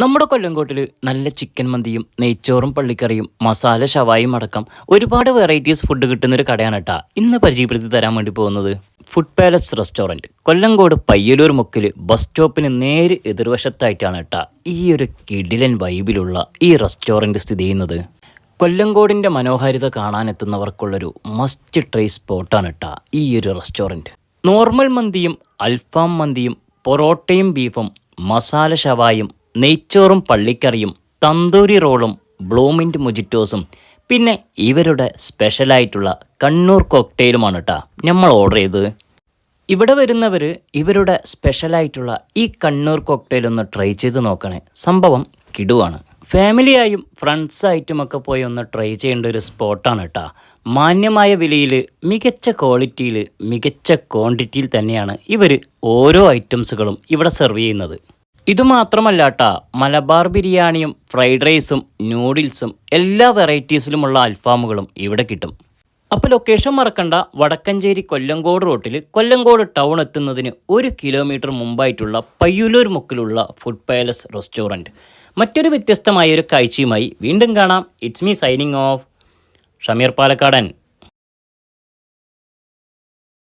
നമ്മുടെ കൊല്ലങ്കോട്ടിൽ നല്ല ചിക്കൻ മന്തിയും നെയ്ച്ചോറും പള്ളിക്കറിയും മസാല ഷവായും അടക്കം ഒരുപാട് വെറൈറ്റീസ് ഫുഡ് കിട്ടുന്നൊരു കടയാണ് കേട്ടോ ഇന്ന് പരിചയപ്പെടുത്തി തരാൻ വേണ്ടി പോകുന്നത്. Food palace restaurant Kollengode Payyalur മുക്കിൽ ബസ് സ്റ്റോപ്പിന് നേര് എതിർവശത്തായിട്ടാണ് കേട്ടോ ഈ ഒരു കിടിലൻ വൈബിലുള്ള ഈ റെസ്റ്റോറൻറ്റ് സ്ഥിതി ചെയ്യുന്നത്. കൊല്ലങ്കോടിൻ്റെ മനോഹാരിത കാണാനെത്തുന്നവർക്കുള്ളൊരു മസ്റ്റ് ട്രൈ സ്പോട്ടാണ് കേട്ടോ ഈ ഒരു റെസ്റ്റോറൻറ്റ്. നോർമൽ മന്തിയും അൽഫാം മന്തിയും പൊറോട്ടയും ബീഫും മസാല ഷവായും നെയ്ച്ചോറും പള്ളിക്കറിയും തന്തൂരി റോളും ബ്ലൂമിൻറ്റ് മൊജിറ്റോസും പിന്നെ ഇവരുടെ സ്പെഷ്യലായിട്ടുള്ള കണ്ണൂർ കോക്ടെയിലുമാണ് കേട്ടോ നമ്മൾ ഓർഡർ ചെയ്തത്. ഇവിടെ വരുന്നവർ ഇവരുടെ സ്പെഷ്യലായിട്ടുള്ള ഈ കണ്ണൂർ കോക്ടെയിൽ ഒന്ന് ട്രൈ ചെയ്ത് നോക്കണേ, സംഭവം കിടുവാണ്. ഫാമിലിയായും ഫ്രണ്ട്സായിട്ടുമൊക്കെ പോയി ഒന്ന് ട്രൈ ചെയ്യേണ്ട ഒരു സ്പോട്ടാണ് കേട്ടോ. മാന്യമായ വിലയിൽ മികച്ച ക്വാളിറ്റിയിൽ മികച്ച ക്വാണ്ടിറ്റിയിൽ തന്നെയാണ് ഇവർ ഓരോ ഐറ്റംസുകളും ഇവിടെ സെർവ് ചെയ്യുന്നത്. ഇതുമാത്രമല്ല കേട്ടോ, മലബാർ ബിരിയാണിയും ഫ്രൈഡ് റൈസും നൂഡിൽസും എല്ലാ വെറൈറ്റീസിലുമുള്ള അൽഫാമുകളും ഇവിടെ കിട്ടും. അപ്പോൾ ലൊക്കേഷൻ മറക്കണ്ട, വടക്കഞ്ചേരി കൊല്ലങ്കോട് റോട്ടിൽ കൊല്ലങ്കോട് ടൗൺ എത്തുന്നതിന് 1 കിലോമീറ്റർ മുമ്പായിട്ടുള്ള പയ്യലൂർ മുക്കിലുള്ള ഫുഡ് പാലസ് റെസ്റ്റോറൻറ്റ്. മറ്റൊരു വ്യത്യസ്തമായ ഒരു കാഴ്ചയുമായി വീണ്ടും കാണാം. It's me signing off, Shameer പാലക്കാടൻ.